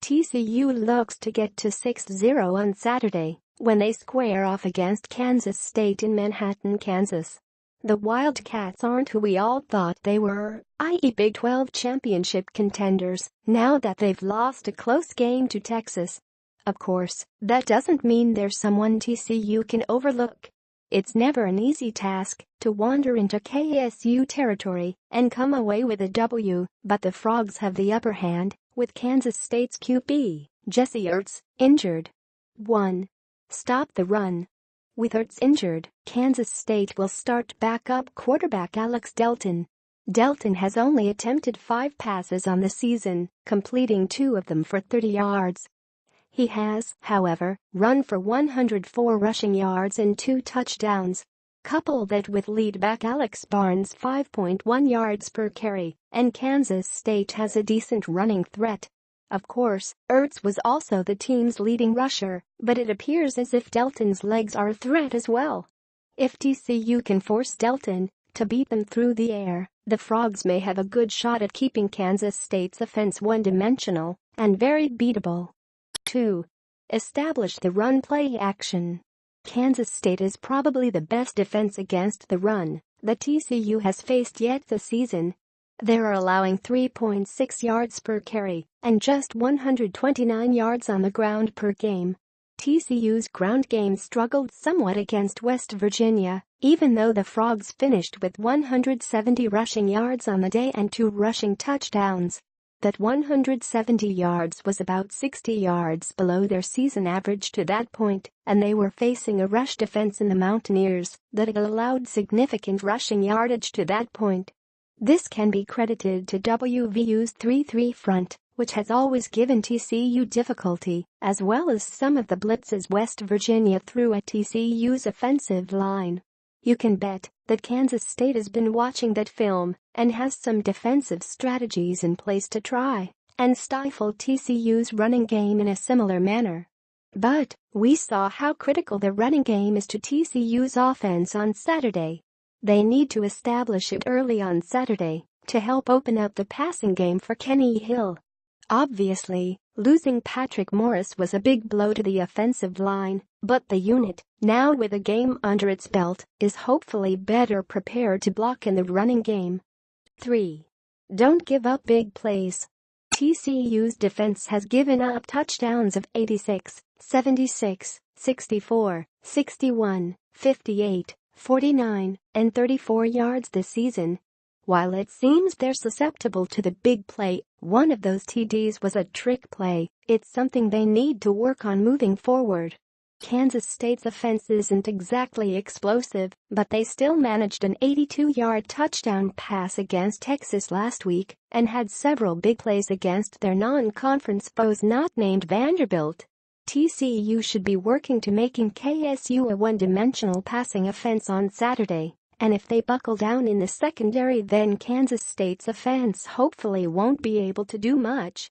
TCU looks to get to 6-0 on Saturday when they square off against Kansas State in Manhattan, Kansas. The Wildcats aren't who we all thought they were, i.e. Big 12 championship contenders, now that they've lost a close game to Texas. Of course, that doesn't mean they're someone TCU can overlook. It's never an easy task to wander into KSU territory and come away with a W, but the Frogs have the upper hand, with Kansas State's QB, Jesse Ertz, injured. 1. Stop the run. With Ertz injured, Kansas State will start backup quarterback Alex Delton. Delton has only attempted 5 passes on the season, completing 2 of them for 30 yards. He has, however, run for 104 rushing yards and 2 touchdowns. Couple that with lead back Alex Barnes' 5.1 yards per carry, and Kansas State has a decent running threat. Of course, Ertz was also the team's leading rusher, but it appears as if Delton's legs are a threat as well. If TCU can force Delton to beat them through the air, the Frogs may have a good shot at keeping Kansas State's offense one-dimensional and very beatable. 2. Establish the run play action. Kansas State is probably the best defense against the run that TCU has faced yet this season. They are allowing 3.6 yards per carry and just 129 yards on the ground per game. TCU's ground game struggled somewhat against West Virginia, even though the Frogs finished with 170 rushing yards on the day and 2 rushing touchdowns. That 170 yards was about 60 yards below their season average to that point, and they were facing a rush defense in the Mountaineers that had allowed significant rushing yardage to that point. This can be credited to WVU's 3-3 front, which has always given TCU difficulty, as well as some of the blitzes West Virginia threw at TCU's offensive line. You can bet that Kansas State has been watching that film and has some defensive strategies in place to try and stifle TCU's running game in a similar manner. But we saw how critical the running game is to TCU's offense on Saturday. They need to establish it early on Saturday to help open up the passing game for Kenny Hill. Obviously, losing Patrick Morris was a big blow to the offensive line, but the unit, now with a game under its belt, is hopefully better prepared to block in the running game. 3. Don't give up big plays. TCU's defense has given up touchdowns of 86, 76, 64, 61, 58, 49, and 34 yards this season. While it seems they're susceptible to the big play, one of those TDs was a trick play. It's something they need to work on moving forward. Kansas State's offense isn't exactly explosive, but they still managed an 82-yard touchdown pass against Texas last week and had several big plays against their non-conference foes not named Vanderbilt. TCU should be working to making KSU a one-dimensional passing offense on Saturday, and if they buckle down in the secondary, then Kansas State's offense hopefully won't be able to do much.